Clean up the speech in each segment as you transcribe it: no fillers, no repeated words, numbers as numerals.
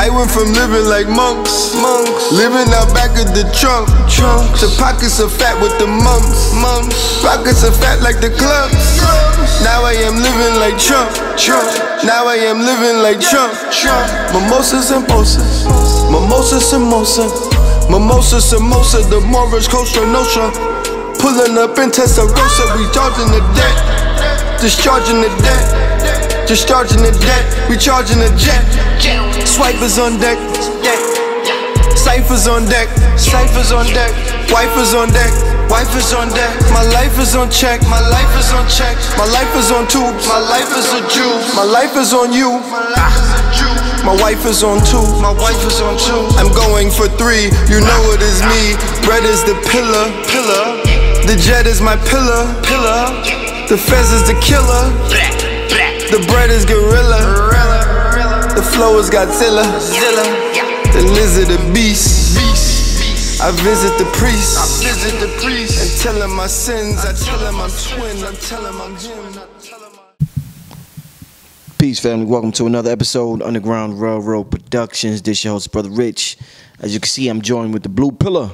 I went from living like monks, living out back of the trunk, to pockets of fat with the mumps, pockets of fat like the clubs. Now I am living like Trump, now I am living like Trump. Mimosas and mimosas, mimosas and mimosas, mimosas and mimosas, the Morris Costa Nostra. Pulling up in Testarossa, we charging the debt, discharging the debt, discharging the debt, we charging the jet. Swipers on deck, ciphers on deck, ciphers on deck, wife is on deck, wife is on deck. My life is on check, my life is on check, my life is on tubes, my life is a Jew, my life is on you. My wife is on two, my wife is on two. I'm going for three, you know it is me. Bread is the pillar, the jet is my pillar, the fez is the killer, the bread is gorilla, the flow is Godzilla, the lizard a beast. I visit the priest, and tell him my sins. I tell him I'm twin, I tell him I'm him. Peace, family. Welcome to another episode, Underground Railroad Productions. This your host, Brother Rich. As you can see, I'm joined with the Blue Pillar.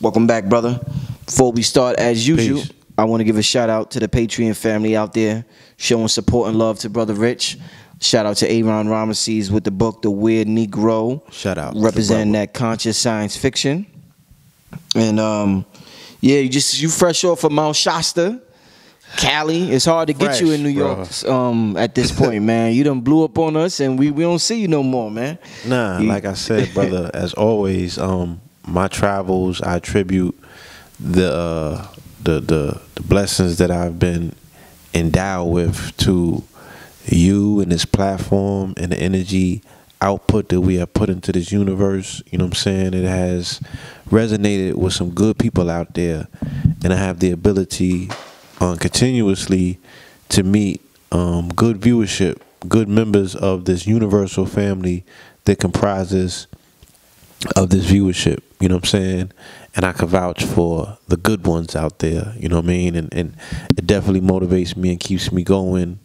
Welcome back, brother. Before we start, as usual, Peace. I want to give a shout out to the Patreon family out there, showing support and love to Brother Rich. Shout out to Aaron Ramesses with the book, The Weird Negro. Shout out. Representing that conscious science fiction. And yeah, you fresh off of Mount Shasta. Cali, it's hard to get you in New York at this point, man. You done blew up on us, and we don't see you no more, man. Nah, like I said, brother, as always, my travels, I attribute the blessings that I've been endowed with to you and this platform and the energy output that we have put into this universe. You know what I'm saying? It has resonated with some good people out there, and I have the ability continuously to meet good viewership, good members of this universal family that comprises of this viewership, you know what I'm saying? And I can vouch for the good ones out there, you know what I mean? And it definitely motivates me and keeps me going.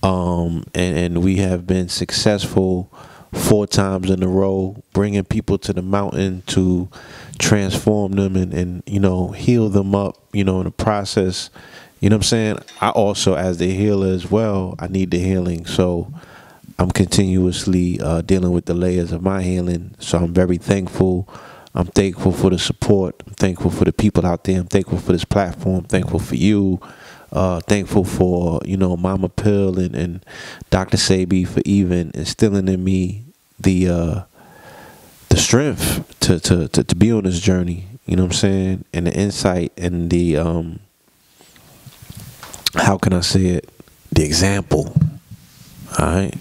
And we have been successful 4 times in a row, bringing people to the mountain to transform them and you know, heal them up, you know, in the process. You know what I'm saying? I also, as the healer as well, I need the healing. So I'm continuously dealing with the layers of my healing. So I'm very thankful. I'm thankful for the support. I'm thankful for the people out there. I'm thankful for this platform. I'm thankful for you. Thankful for, you know, Mama Pill and Dr. Sabi for even instilling in me the strength to be on this journey. You know what I'm saying? And the insight and the how can I say it? The example. All right.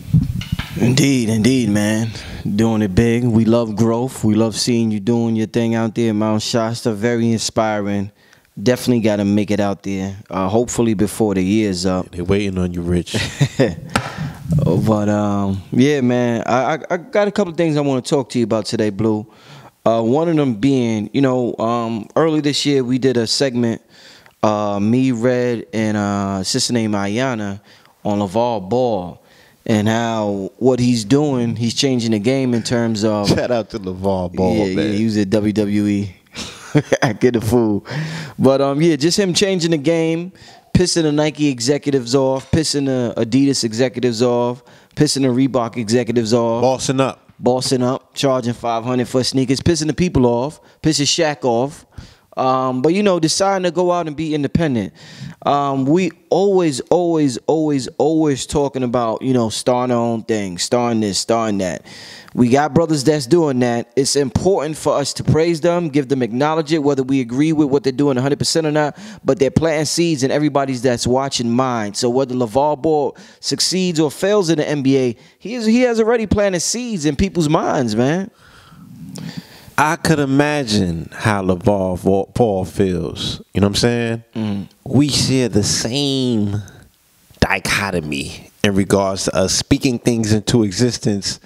Indeed, man. Doing it big. We love growth. We love seeing you doing your thing out there, Mount Shasta. Very inspiring. Definitely got to make it out there. Hopefully before the year's up. They're waiting on you, Rich. But yeah, man. I got a couple of things I want to talk to you about today, Blue. One of them being, you know, early this year we did a segment. Me, Red, and a sister named Ayana on Lavar Ball, and how what he's doing, he's changing the game in terms of. Shout out to Lavar Ball, man. Yeah, he was at WWE. I get the fool. But yeah, just him changing the game, pissing the Nike executives off, pissing the Adidas executives off, pissing the Reebok executives off. Bossing up, charging $500 for sneakers, pissing the people off, pissing Shaq off. But, you know, deciding to go out and be independent. We always talking about, you know, starting our own thing, starting this, starting that. We got brothers that's doing that. It's important for us to praise them, give them acknowledgement, whether we agree with what they're doing 100% or not, but they're planting seeds in everybody's that's watching mind. So whether Lavar Ball succeeds or fails in the NBA, he has already planted seeds in people's minds, man. I could imagine how Lavar Ball feels. You know what I'm saying? We share the same dichotomy in regards to us speaking things into existence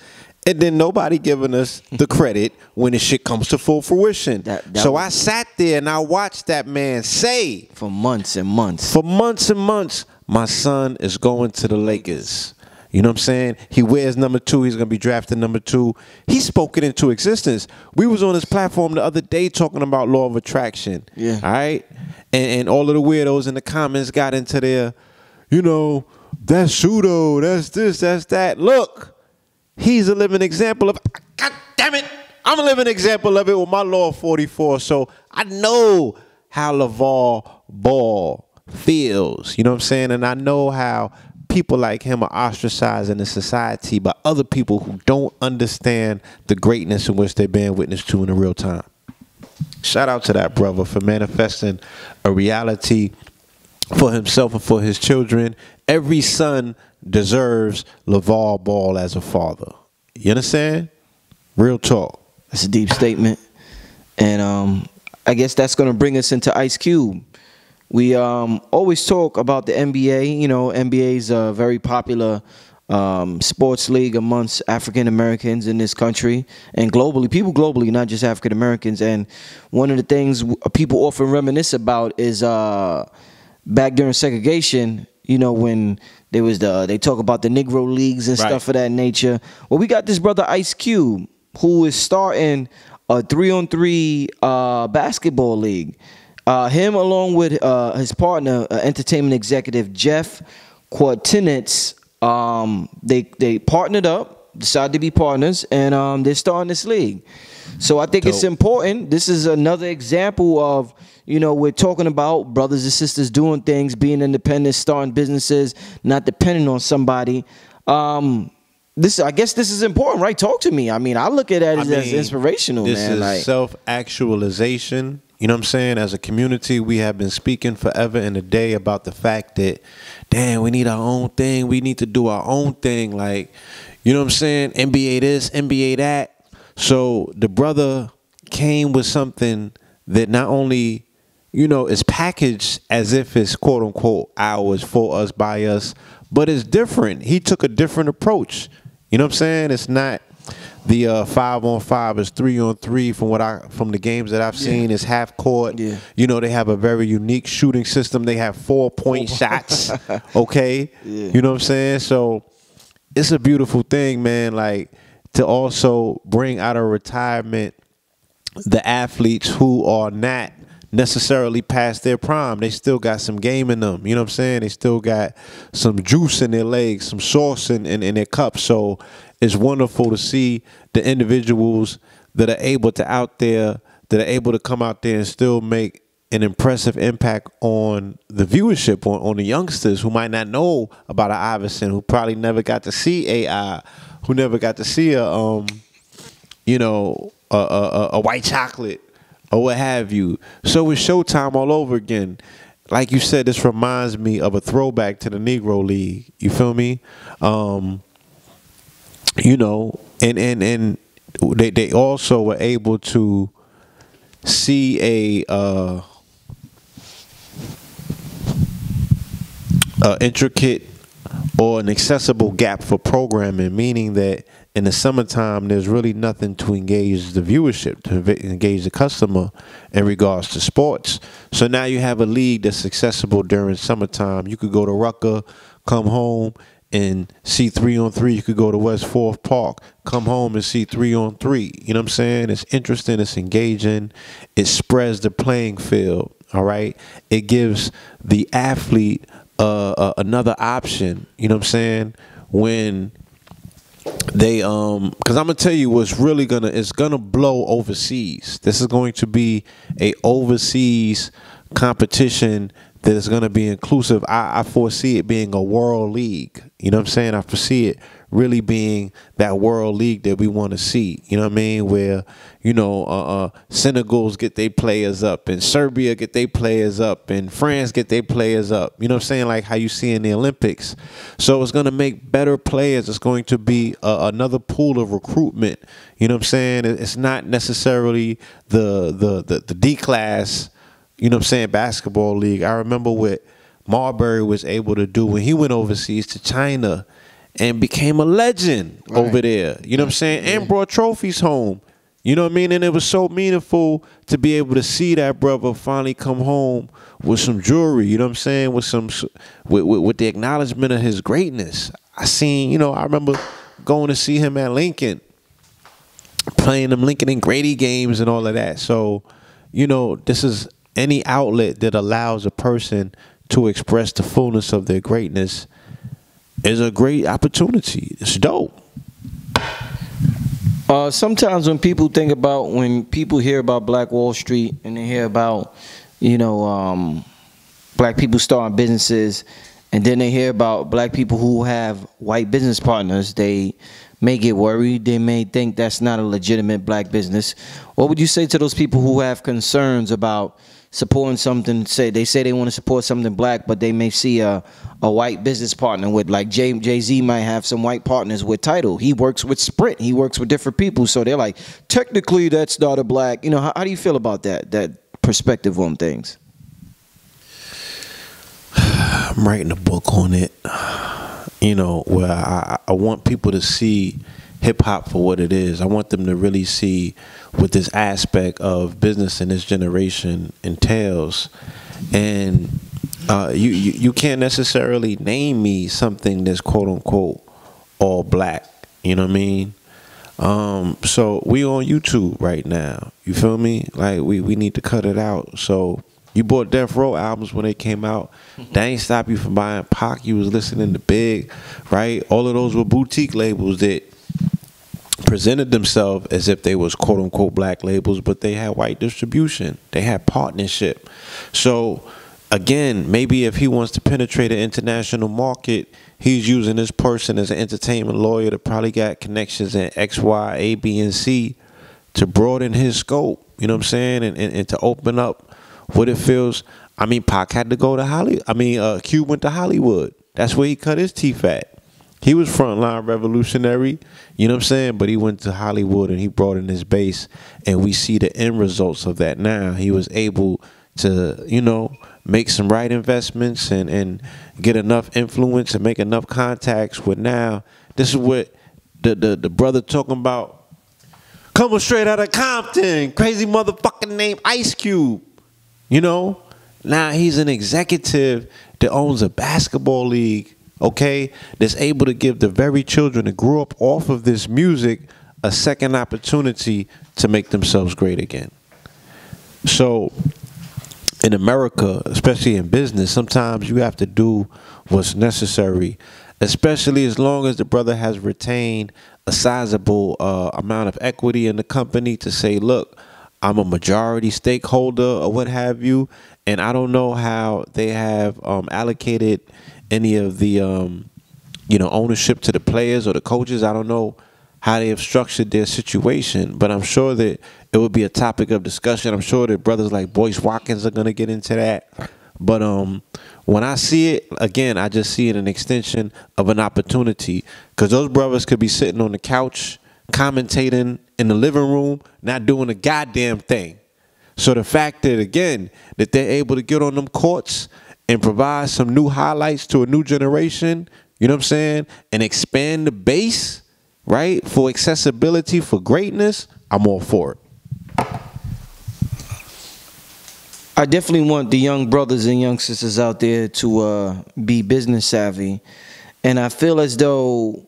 and then nobody giving us the credit when the shit comes to full fruition. So I sat there and I watched that man say for months and months. For months and months, my son is going to the Lakers. You know what I'm saying? He wears number 2. He's going to be drafted number 2. He spoke it into existence. We was on his platform the other day talking about law of attraction. Yeah. All right? And all of the weirdos in the comments got into their, you know, that's pseudo, that's this, that's that. Look, he's a living example of, God damn it, I'm a living example of it with my law of 44. So I know how Lavar Ball feels. You know what I'm saying? And I know how people like him are ostracized in the society by other people who don't understand the greatness in which they're being witness to in the real time. Shout out to that brother for manifesting a reality for himself and for his children. Every son deserves Lavar Ball as a father. You understand? Real talk. That's a deep statement. And I guess that's going to bring us into Ice Cube. We always talk about the NBA. You know, NBA is a very popular sports league amongst African Americans in this country and globally. People globally, not just African Americans. And one of the things people often reminisce about is back during segregation. You know, when there was they talk about the Negro leagues and stuff of that nature. Well, we got this brother Ice Cube who is starting a 3-on-3 basketball league. Him along with his partner, entertainment executive Jeff Quartinets, they partnered up, decided to be partners, and they're starting this league. So I think it's important. This is another example of, you know, we're talking about brothers and sisters doing things, being independent, starting businesses, not depending on somebody. I guess this is important, right? Talk to me. I mean, I look at it as inspirational, this man. This is self-actualization. You know what I'm saying? As a community, we have been speaking forever and a day about the fact that, damn, we need our own thing. We need to do our own thing. Like, you know what I'm saying? NBA this, NBA that. So the brother came with something that not only, you know, is packaged as if it's quote unquote ours, for us, by us, but it's different. He took a different approach. You know what I'm saying? It's not the 5-on-5, it's 3-on-3 from the games that I've seen. It's half court. Yeah. You know, they have a very unique shooting system. They have 4-point shots. Okay? Yeah. You know what I'm saying? So it's a beautiful thing, man. Like, to also bring out of retirement the athletes who are not necessarily past their prime. They still got some game in them. You know what I'm saying? They still got some juice in their legs, some sauce in their cups. So it's wonderful to see the individuals that are able to come out there and still make an impressive impact on the viewership, on the youngsters who might not know about an Iverson, who probably never got to see AI, who never got to see a white chocolate or what have you. So it's Showtime all over again. Like you said, this reminds me of a throwback to the Negro League. You feel me? You know, and they also were able to see a intricate or an accessible gap for programming, meaning that in the summertime, there's really nothing to engage the viewership, to engage the customer in regards to sports. So now you have a league that's accessible during summertime. You could go to Rucker, come home and see 3-on-3. You could go to West 4th Park, come home and see 3-on-3. You know what I'm saying? It's interesting. It's engaging. It spreads the playing field. All right. It gives the athlete another option. You know what I'm saying? When they because I'm gonna tell you what's really it's gonna blow overseas. This is going to be a overseas competition that is gonna be inclusive. I foresee it being a world league. You know what I'm saying? I foresee it really being that world league that we want to see. You know what I mean? Where, you know, Senegal's get their players up, and Serbia get their players up, and France get their players up. You know what I'm saying? Like how you see in the Olympics. So it's going to make better players. It's going to be another pool of recruitment. You know what I'm saying? It's not necessarily the D class, you know what I'm saying, basketball league. I remember what Marbury was able to do when he went overseas to China and became a legend over there. You know what I'm saying? And brought trophies home. You know what I mean? And it was so meaningful to be able to see that brother finally come home with some jewelry, you know what I'm saying? With some, with the acknowledgement of his greatness. I seen, you know, I remember going to see him at Lincoln, playing them Lincoln and Grady games and all of that. So, you know, this is any outlet that allows a person to express the fullness of their greatness is a great opportunity. It's dope. Sometimes when people hear about Black Wall Street and they hear about, you know, black people starting businesses, and then they hear about black people who have white business partners, they may get worried. They may think that's not a legitimate black business. What would you say to those people who have concerns about supporting something? They say they want to support something black, but they may see a white business partner with, like Jay-Z might have some white partners with Tidal. He works with Sprint. He works with different people. So they're like, technically that's not a black. You know, how do you feel about that perspective on things? I'm writing a book on it, you know, where I want people to see hip-hop for what it is. I want them to really see what this aspect of business in this generation entails. And you can't necessarily name me something that's quote-unquote all black, you know what I mean? So we on YouTube right now, you feel me? Like, we need to cut it out. So you bought Death Row albums when they came out. That ain't stop you from buying Pac. You was listening to Big, right? All of those were boutique labels that presented themselves as if they was quote-unquote black labels, but they had white distribution. They had partnership. So, again, maybe if he wants to penetrate an international market, he's using this person as an entertainment lawyer that probably got connections in X, Y, A, B, and C to broaden his scope, you know what I'm saying? And to open up what it feels. I mean, Pac had to go to Hollywood. Cube went to Hollywood. That's where he cut his teeth at. He was frontline revolutionary, you know what I'm saying? But he went to Hollywood and he brought in his base, and we see the end results of that now. He was able to, you know, make some right investments and get enough influence and make enough contacts with now. This is what the brother talking about. Coming straight out of Compton, crazy motherfucking name Ice Cube. You know, now he's an executive that owns a basketball league, okay, that's able to give the very children that grew up off of this music a second opportunity to make themselves great again. So in America, especially in business, sometimes you have to do what's necessary, especially as long as the brother has retained a sizable amount of equity in the company to say, look, I'm a majority stakeholder or what have you, and I don't know how they have allocated any of the you know, ownership to the players or the coaches. I don't know how they have structured their situation, but I'm sure that it would be a topic of discussion. I'm sure that brothers like Boyce Watkins are going to get into that. But when I see it, again, I just see it an extension of an opportunity, because those brothers could be sitting on the couch commentating in the living room, not doing a goddamn thing. So the fact that, again, that they're able to get on them courts and provide some new highlights to a new generation, you know what I'm saying, and expand the base, right, for accessibility, for greatness, I'm all for it. I definitely want the young brothers and young sisters out there to be business savvy. And I feel as though,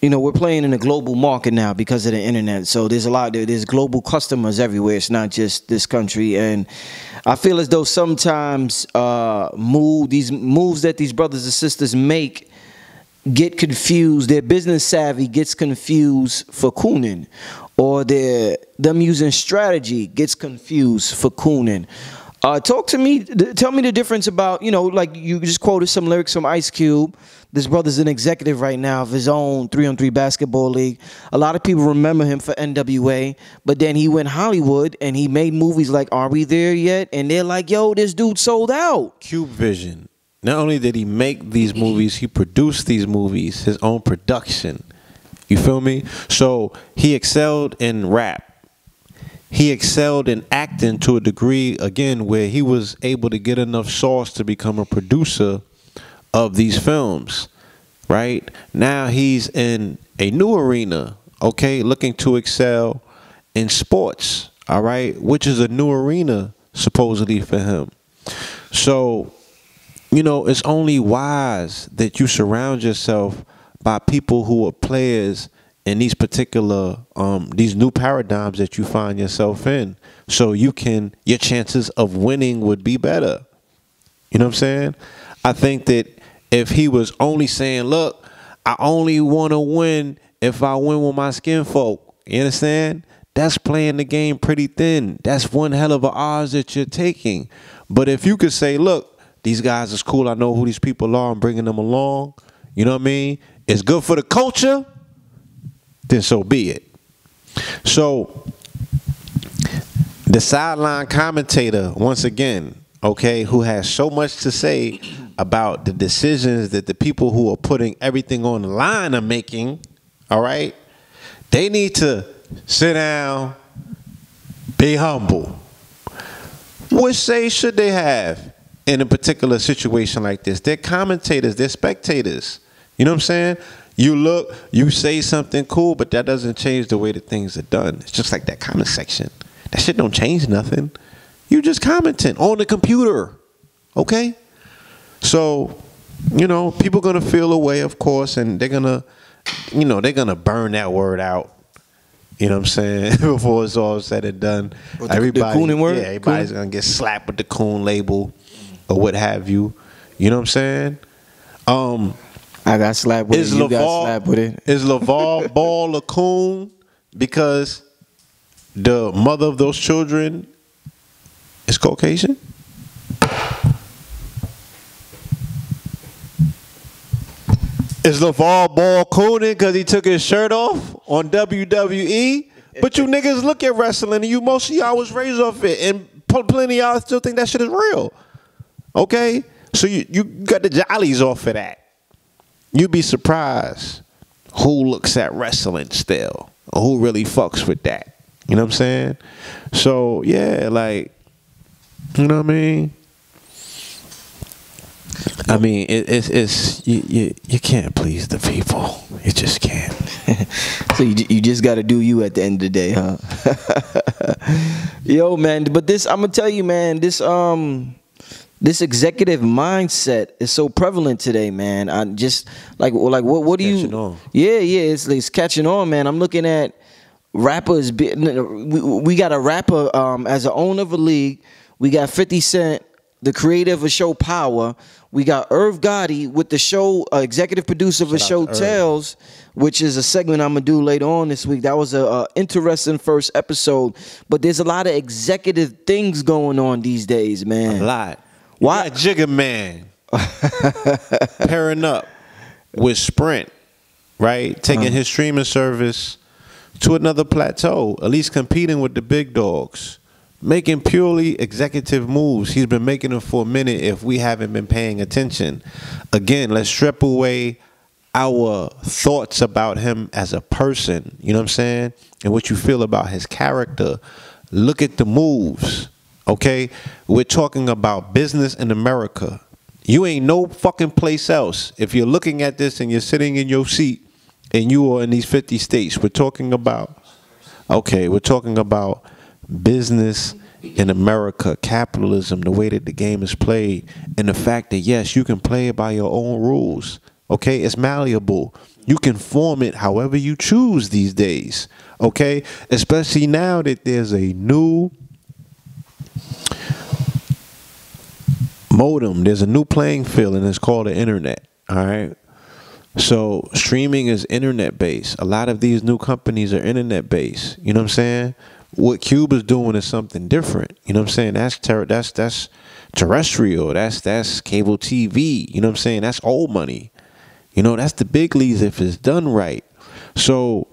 you know, we're playing in a global market now because of the internet. So there's global customers everywhere. It's not just this country. And I feel as though sometimes these moves that these brothers and sisters make get confused. Their business savvy gets confused for cooning, or them using strategy gets confused for cooning. Talk to me, tell me the difference about, you know, like you just quoted some lyrics from Ice Cube. This brother's an executive right now of his own 3-on-3 basketball league. A lot of people remember him for NWA, but then he went Hollywood and he made movies like Are We There Yet? And they're like, yo, this dude sold out. Cube Vision. Not only did he make these movies, he produced these movies, his own production. You feel me? So he excelled in rap. He excelled in acting to a degree, again, where he was able to get enough sauce to become a producer of these films, right? Now he's in a new arena, okay, looking to excel in sports, all right, which is a new arena supposedly for him. So, you know, it's only wise that you surround yourself by people who are players in these particular these new paradigms that you find yourself in, so your chances of winning would be better. You know what I'm saying? I think that if he was only saying, look, I only want to win if I win with my skin folk, you understand? That's playing the game pretty thin. That's one hell of a odds that you're taking. But if you could say, look, these guys is cool, I know who these people are, I'm bringing them along, you know what I mean? It's good for the culture, then so be it. So the sideline commentator, once again, okay, who has so much to say about the decisions that the people who are putting everything on the line are making, all right, they need to sit down, be humble. What say should they have in a particular situation like this? They're commentators, they're spectators. You know what I'm saying? You look, you say something cool, but that doesn't change the way that things are done. It's just like that comment section. That shit don't change nothing. You just commenting on the computer, okay? So, you know, people gonna feel a way, of course, and they're gonna, you know, they're gonna burn that word out. You know what I'm saying? Before it's all said and done, everybody, everybody's gonna get slapped with the coon label or what have you. You know what I'm saying? I got slapped with it. You got slapped with it. Is Lavar Ball a coon because the mother of those children is Caucasian? Is Lavar Ball cooning because he took his shirt off on WWE? But you niggas look at wrestling and most of y'all was raised off it, and plenty of y'all still think that shit is real. Okay? So you got the jollies off of that. You'd be surprised who looks at wrestling still, or who really fucks with that. You know what I'm saying? So yeah, like, you know what I mean? I mean, it's you can't please the people. You just can't. So you just got to do you at the end of the day, huh? Yo, man, but this, I'm gonna tell you, man, this executive mindset is so prevalent today, man. I just like what do you? On. Yeah, it's catching on, man. I'm looking at rappers. We got a rapper as an owner of a league. We got 50 Cent, the creator of show Power. We got Irv Gotti with the show, executive producer of a show Tales, which is a segment I'm gonna do later on this week. That was a interesting first episode. But there's a lot of executive things going on these days, man. A lot. Why Jigga Man pairing up with Sprint, right? Taking his streaming service to another plateau, at least competing with the big dogs, making purely executive moves. He's been making them for a minute if we haven't been paying attention. Again, let's strip away our thoughts about him as a person, you know what I'm saying? And what you feel about his character. Look at the moves. Okay, we're talking about business in America. You ain't no fucking place else. If you're looking at this and you're sitting in your seat and you are in these 50 states, we're talking about business in America, capitalism, the way that the game is played, and the fact that, yes, you can play it by your own rules. Okay, it's malleable. You can form it however you choose these days. Okay, especially now that there's a new modem, there's a new playing field, and it's called the internet. All right, so streaming is internet based. A lot of these new companies are internet based. You know what I'm saying? What Cuba's doing is something different. You know what I'm saying? That's terrestrial. That's cable TV. You know what I'm saying? That's old money. You know, that's the big leagues if it's done right. So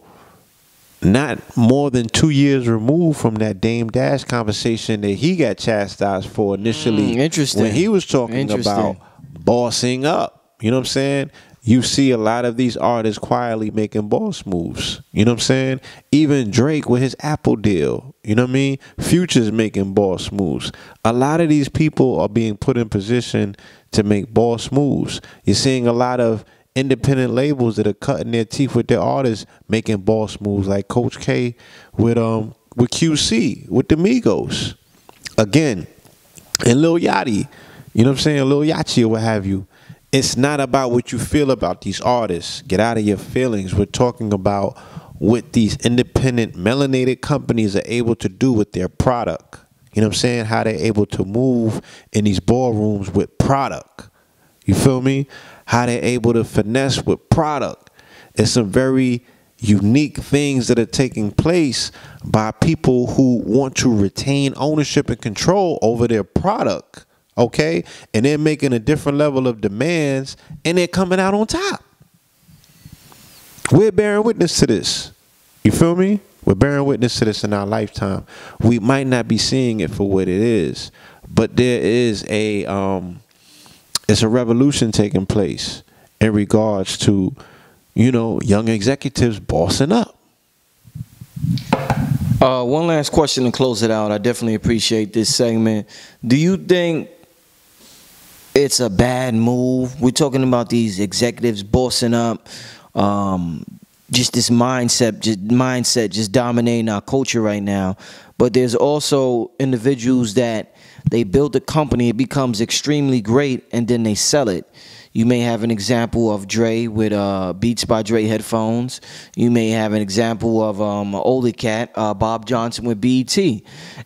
not more than 2 years removed from that Dame Dash conversation that he got chastised for initially. Interesting. When he was talking about bossing up. You know what I'm saying? You see a lot of these artists quietly making boss moves. You know what I'm saying? Even Drake with his Apple deal. You know what I mean? Future's making boss moves. A lot of these people are being put in position to make boss moves. You're seeing a lot of independent labels that are cutting their teeth with their artists making boss moves, like Coach K with QC, with the Migos. Again, and Lil Yachty, you know what I'm saying? Lil Yachty or what have you. It's not about what you feel about these artists. Get out of your feelings. We're talking about what these independent melanated companies are able to do with their product. You know what I'm saying? How they're able to move in these ballrooms with product. You feel me? How they're able to finesse with product. It's some very unique things that are taking place by people who want to retain ownership and control over their product. Okay? And they're making a different level of demands, and they're coming out on top. We're bearing witness to this. You feel me? We're bearing witness to this in our lifetime. We might not be seeing it for what it is, but there is it's a revolution taking place in regards to, you know, young executives bossing up. One last question to close it out. I definitely appreciate this segment. Do you think it's a bad move? We're talking about these executives bossing up, just this mindset just dominating our culture right now. But there's also individuals that they build a company, it becomes extremely great, and then they sell it. You may have an example of Dre with Beats by Dre headphones. You may have an example of an older cat, Bob Johnson with BET.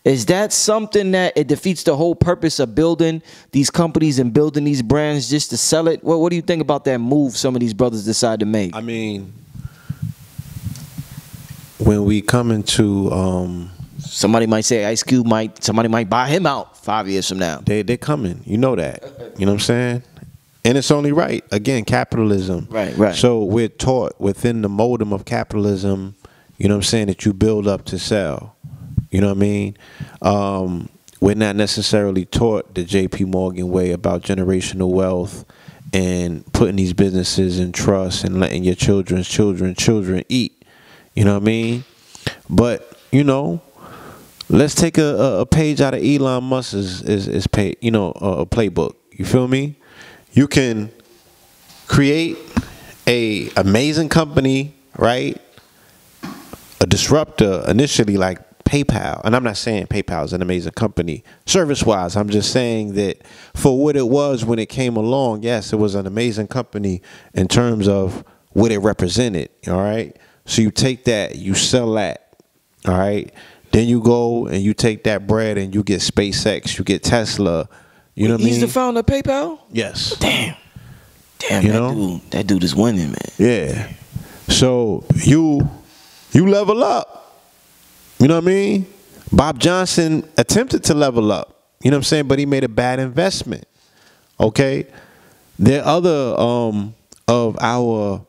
Is that something that it defeats the whole purpose of building these companies and building these brands just to sell it? What do you think about that move some of these brothers decide to make? I mean, when we come into somebody might say Ice Cube somebody might buy him out 5 years from now. They're coming. You know that. You know what I'm saying? And it's only right. Again, capitalism. Right. So we're taught within the modem of capitalism, you know what I'm saying, that you build up to sell. You know what I mean? We're not necessarily taught the J.P. Morgan way about generational wealth and putting these businesses in trust and letting your children's children eat. You know what I mean? But, you know, let's take a page out of Elon Musk's playbook. You feel me? You can create a amazing company, right? A disruptor initially like PayPal. And I'm not saying PayPal is an amazing company service-wise. I'm just saying that for what it was when it came along, yes, it was an amazing company in terms of what it represented, all right? So you take that, you sell that, all right? Then you go and you take that bread and you get SpaceX, you get Tesla. You know what I mean? He's the founder of PayPal? Yes. Damn, you know? that dude is winning, man. Yeah. So you level up. You know what I mean? Bob Johnson attempted to level up. You know what I'm saying? But he made a bad investment. Okay? There are other of our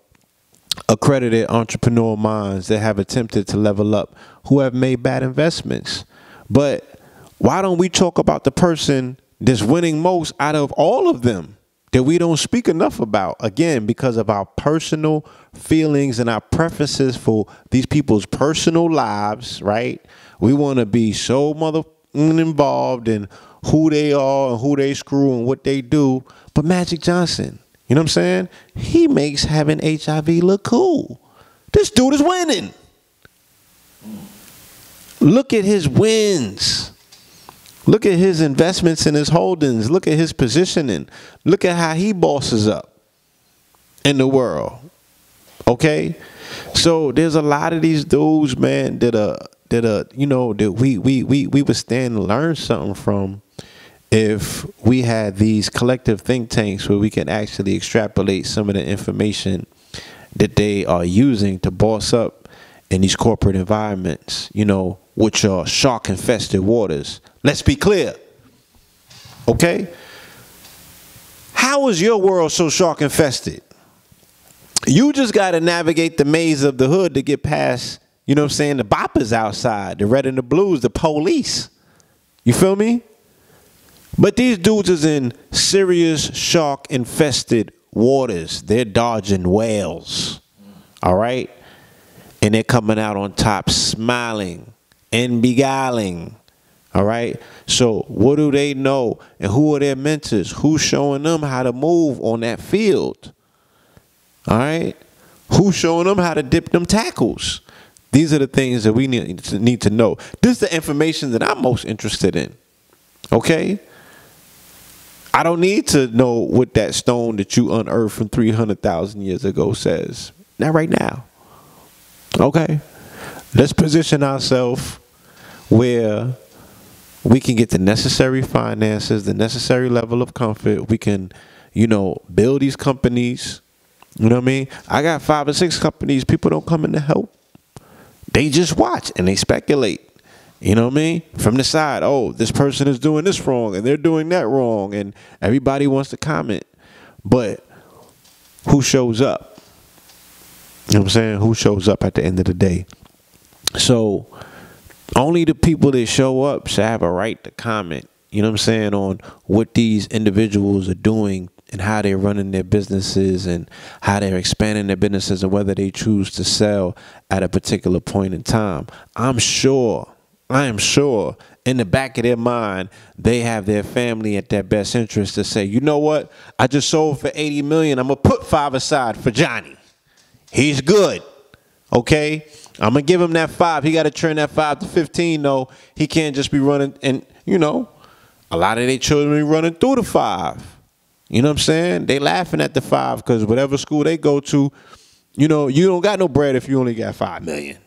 accredited entrepreneur minds that have attempted to level up who have made bad investments. But why don't we talk about the person that's winning most out of all of them that we don't speak enough about? Again, because of our personal feelings and our preferences for these people's personal lives, right? We want to be so involved in who they are and who they screw and what they do. But Magic Johnson, you know what I'm saying? He makes having HIV look cool. This dude is winning. Look at his wins. Look at his investments in his holdings. Look at his positioning. Look at how he bosses up in the world. Okay? So there's a lot of these dudes, man, that we would stand and learn something from if we had these collective think tanks where we can actually extrapolate some of the information that they are using to boss up in these corporate environments, you know, which are shark-infested waters. Let's be clear. Okay? How is your world so shark-infested? You just got to navigate the maze of the hood to get past, you know what I'm saying, the boppers outside, the red and the blues, the police. You feel me? But these dudes is in serious shark-infested waters. They're dodging whales. All right? And they're coming out on top smiling and beguiling. All right? So what do they know? And who are their mentors? Who's showing them how to move on that field? All right? Who's showing them how to dip them tackles? These are the things that we need to know. This is the information that I'm most interested in. Okay? I don't need to know what that stone that you unearthed from 300,000 years ago says. Not right now. Okay? Let's position ourselves where we can get the necessary finances, the necessary level of comfort. We can, build these companies. You know what I mean? I got 5 or 6 companies. People don't come in to help. They just watch and they speculate. You know what I mean? From the side, oh, this person is doing this wrong and they're doing that wrong, and everybody wants to comment. But who shows up? You know what I'm saying? Who shows up at the end of the day? So only the people that show up should have a right to comment, you know what I'm saying, on what these individuals are doing and how they're running their businesses and how they're expanding their businesses and whether they choose to sell at a particular point in time. I am sure in the back of their mind, they have their family at their best interest to say, you know what? I just sold for 80 million. I'm going to put 5 aside for Johnny. He's good. Okay? I'm going to give him that 5. He got to turn that 5 to 15, though. He can't just be running. And, a lot of their children be running through the 5. You know what I'm saying? They laughing at the 5 because whatever school they go to, you don't got no bread if you only got 5 million.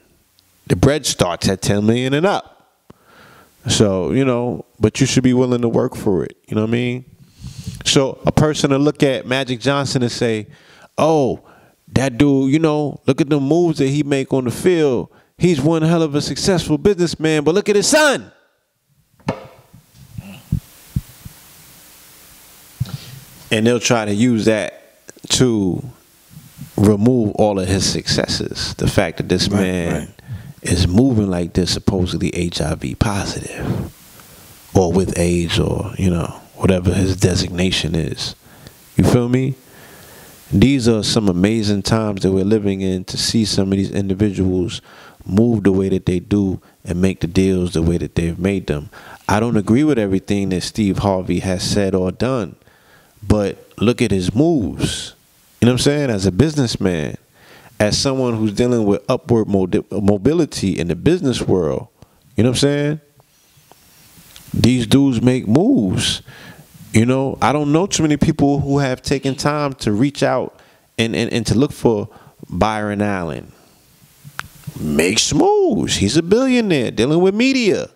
The bread starts at 10 million and up. So, but you should be willing to work for it. You know what I mean? So a person to look at Magic Johnson and say, oh, that dude, look at the moves that he make on the field. He's one hell of a successful businessman, but look at his son. And they'll try to use that to remove all of his successes. The fact that this man is moving like this, supposedly HIV positive, or with AIDS, or, whatever his designation is. You feel me? These are some amazing times that we're living in, to see some of these individuals move the way that they do and make the deals the way that they've made them. I don't agree with everything that Steve Harvey has said or done, but look at his moves. You know what I'm saying? As a businessman, as someone who's dealing with upward mobility in the business world, you know what I'm saying? These dudes make moves. I don't know too many people who have taken time to reach out and to look for Byron Allen. Makes moves. He's a billionaire dealing with media.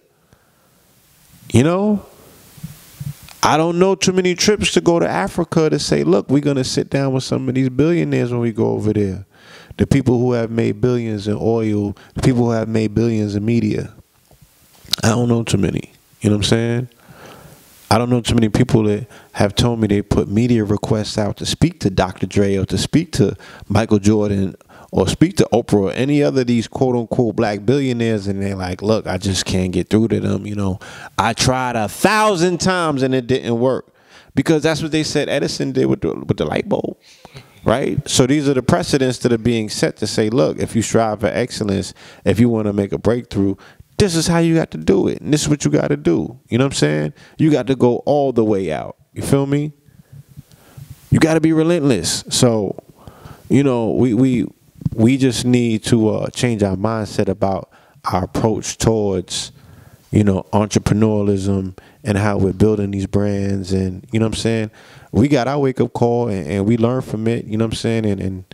I don't know too many trips to go to Africa to say, look, we're going to sit down with some of these billionaires when we go over there. The people who have made billions in oil, the people who have made billions in media. I don't know too many. You know what I'm saying? I don't know too many people that have told me they put media requests out to speak to Dr. Dre or to speak to Michael Jordan or speak to Oprah or any other of these quote-unquote black billionaires, and they're like, look, I just can't get through to them. I tried 1,000 times and it didn't work. Because that's what they said Edison did with the light bulb, right? So these are the precedents that are being set to say, look, if you strive for excellence, if you want to make a breakthrough, this is how you got to do it. And this is what you got to do. You know what I'm saying? You got to go all the way out. You feel me? You got to be relentless. So, we just need to change our mindset about our approach towards, entrepreneurialism and how we're building these brands. And, you know what I'm saying? We got our wake-up call and we learn from it, you know what I'm saying? And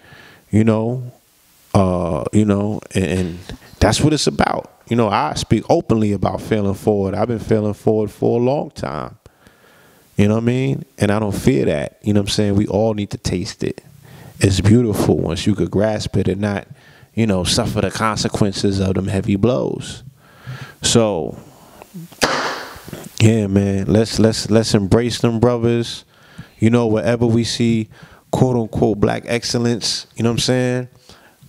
that's what it's about. I speak openly about failing forward. I've been failing forward for a long time. You know what I mean? And I don't fear that. You know what I'm saying? We all need to taste it. It's beautiful once you could grasp it and not, suffer the consequences of them heavy blows. So, yeah, man, let's embrace them brothers. Wherever we see quote unquote black excellence, you know what I'm saying?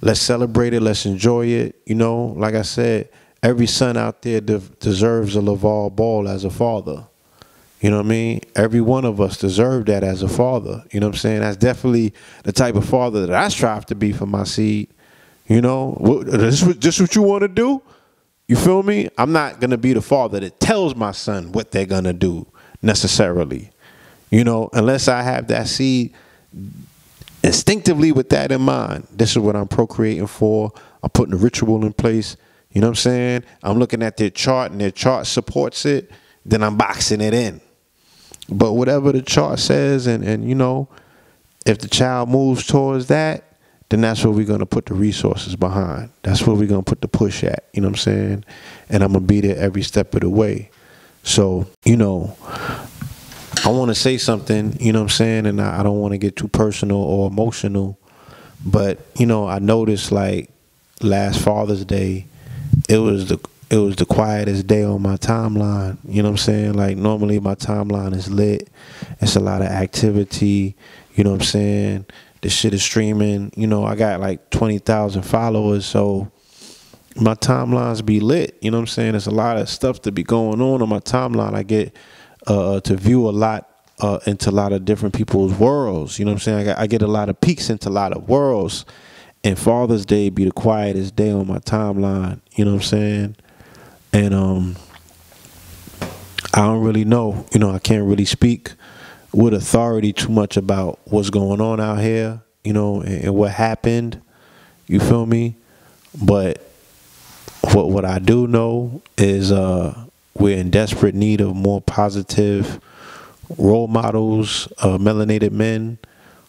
Let's celebrate it. Let's enjoy it. Like I said, every son out there deserves a Lavar Ball as a father. You know what I mean? Every one of us deserve that as a father. You know what I'm saying? That's definitely the type of father that I strive to be for my seed. This is what you want to do? You feel me? I'm not going to be the father that tells my son what they're going to do necessarily. Unless I have that seed instinctively with that in mind. This is what I'm procreating for. I'm putting a ritual in place. You know what I'm saying? I'm looking at their chart and their chart supports it. Then I'm boxing it in. But whatever the chart says, and you know, if the child moves towards that, then that's where we're going to put the resources behind. That's where we're going to put the push at. You know what I'm saying? And I'm going to be there every step of the way. So, you know, I want to say something, you know what I'm saying? And I don't want to get too personal or emotional. But, you know, I noticed like last Father's Day, it was the quietest day on my timeline. You know what I'm saying? Like normally my timeline is lit. It's a lot of activity. You know what I'm saying? This shit is streaming. You know, I got like 20,000 followers. So my timelines be lit. You know what I'm saying? There's a lot of stuff to be going on my timeline. I get to view a lot into a lot of different people's worlds. You know what I'm saying? I get a lot of peeks into a lot of worlds. And Father's Day be the quietest day on my timeline. You know what I'm saying? And I don't really know. You know, I can't really speak with authority too much about what's going on out here, you know, and what happened. You feel me? But what I do know is we're in desperate need of more positive role models, melanated men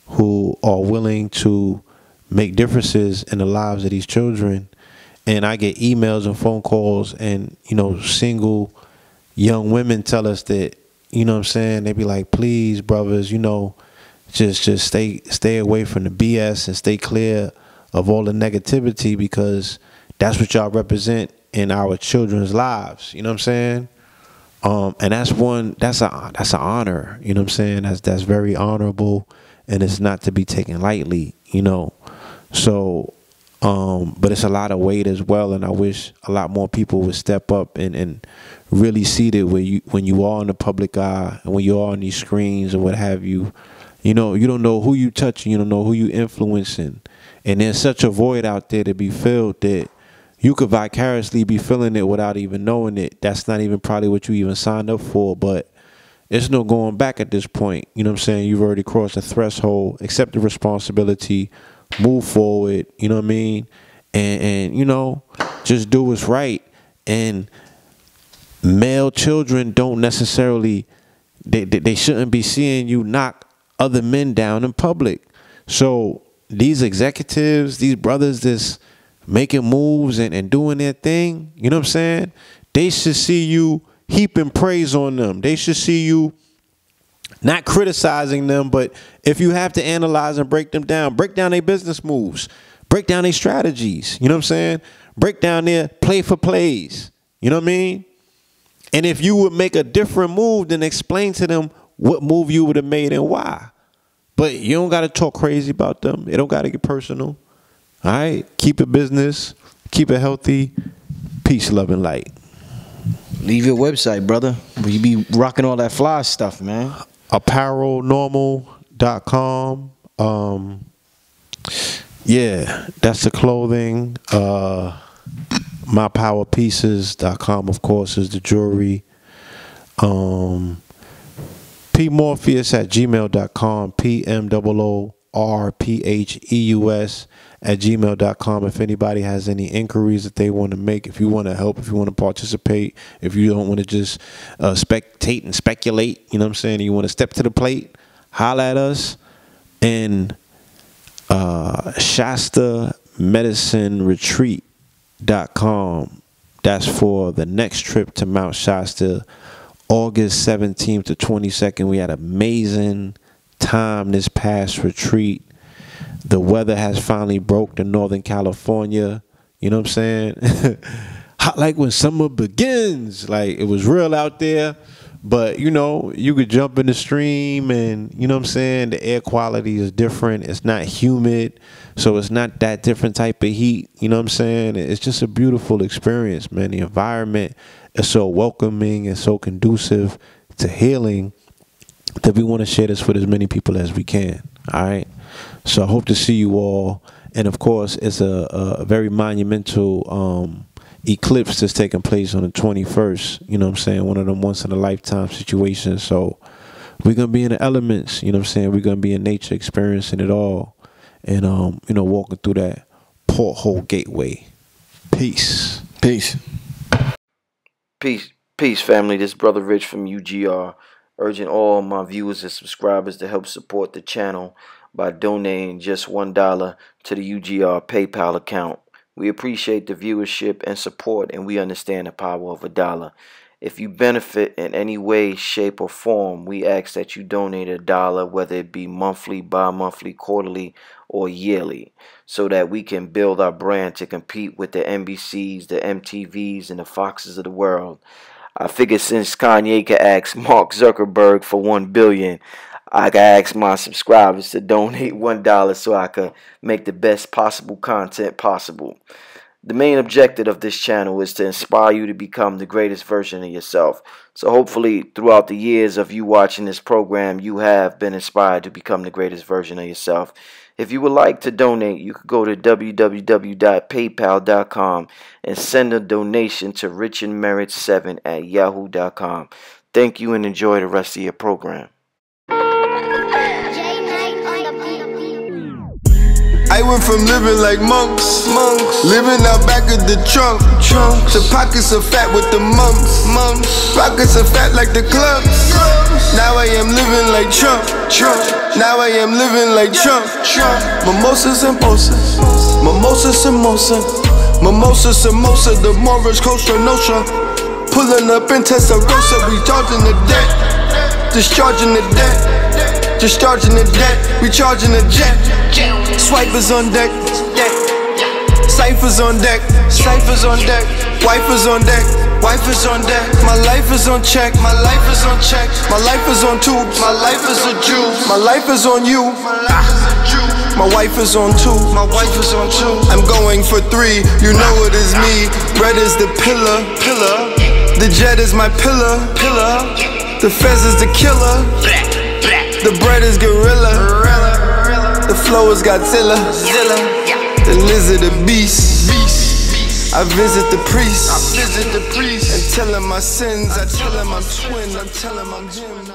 who are willing to make differences in the lives of these children. And I get emails and phone calls and, you know, single young women tell us that, you know what I'm saying, they be like, please, brothers, you know, just stay away from the BS and stay clear of all the negativity, because that's what y'all represent in our children's lives. You know what I'm saying? And that's an honor. You know what I'm saying? That's very honorable, and it's not to be taken lightly, you know. So, but it's a lot of weight as well, and I wish a lot more people would step up and really see that when you are in the public eye and when you are on these screens or what have you, you know, you don't know who you touching, you don't know who you influencing, and there's such a void out there to be filled that you could vicariously be feeling it without even knowing it. That's not even probably what you even signed up for, but it's no going back at this point. You know what I'm saying? You've already crossed the threshold. Accept the responsibility. Move forward. You know what I mean? And you know, just do what's right. And male children don't necessarily, they shouldn't be seeing you knock other men down in public. So these executives, these brothers that's making moves and doing their thing, you know what I'm saying? They should see you heaping praise on them. They should see you not criticizing them, but if you have to analyze and break down their business moves, break down their strategies, you know what I'm saying? Break down their play for plays, you know what I mean? And if you would make a different move, then explain to them what move you would have made and why. But you don't got to talk crazy about them. It don't got to get personal. All right? Keep it business. Keep it healthy. Peace, love, and light. Leave your website, brother. You be rocking all that fly stuff, man. Apparelnormal.com. Yeah, that's the clothing. MyPowerPieces.com, of course, is the jewelry. PMorpheus@gmail.com. PMOORPHEUS@gmail.com. If anybody has any inquiries that they want to make, if you want to help, if you want to participate, if you don't want to just spectate and speculate, you know what I'm saying, you want to step to the plate, holla at us. And Shasta Medicine Retreat.com. That's for the next trip to Mount Shasta, August 17th to 22nd. We had an amazing time this past retreat. The weather has finally broke to Northern California. You know what I'm saying? Hot like when summer begins. Like, it was real out there. But, you know, you could jump in the stream and, you know what I'm saying, the air quality is different. It's not humid, so it's not that different type of heat. You know what I'm saying? It's just a beautiful experience, man. The environment is so welcoming and so conducive to healing that we want to share this with as many people as we can. All right? So I hope to see you all. And, of course, it's a very monumental eclipse that's taking place on the 21st, you know what I'm saying, one of them once in a lifetime situations. So we're gonna be in the elements, you know what I'm saying, we're gonna be in nature, experiencing it all, and you know, walking through that Porthole Gateway. Peace. Peace. Peace, family. This brother Rich from UGR, urging all my viewers and subscribers to help support the channel by donating just $1 to the UGR PayPal account. We appreciate the viewership and support, and we understand the power of $1. If you benefit in any way, shape, or form, we ask that you donate $1, whether it be monthly, bi-monthly, quarterly, or yearly, so that we can build our brand to compete with the NBCs, the MTVs, and the Foxes of the world. I figure since Kanye could ask Mark Zuckerberg for $1 billion, I can ask my subscribers to donate $1 so I could make the best possible content possible. The main objective of this channel is to inspire you to become the greatest version of yourself. So hopefully throughout the years of you watching this program, you have been inspired to become the greatest version of yourself. If you would like to donate, you could go to www.paypal.com and send a donation to richandmerit7@yahoo.com. Thank you and enjoy the rest of your program. I went from living like monks, living out back of the trunk, to pockets of fat with the mumps, pockets of fat like the clubs. Now I am living like Trump, now I am living like Trump. Mimosas and mimosas, mimosa samosa, mimosa samosa, the Morris Costa Nostra. Pulling up in Testarossa, recharging the debt, discharging the debt, discharging the debt, recharging the jet. Swipers on deck, ciphers on deck, ciphers on deck, wipers on deck, wipers on deck. My life is on check, my life is on check, my life is on tubes, my life is a Jew, my life is on you, my wife is on two, my wife is on two. I'm going for 3, you know it is me. Bread is the pillar, the jet is my pillar, the fez is the killer, the bread is gorilla, the flow is Godzilla, the lizard the beast. I visit the priest, and tell him my sins. I tell him I'm twin, I tell him I'm him.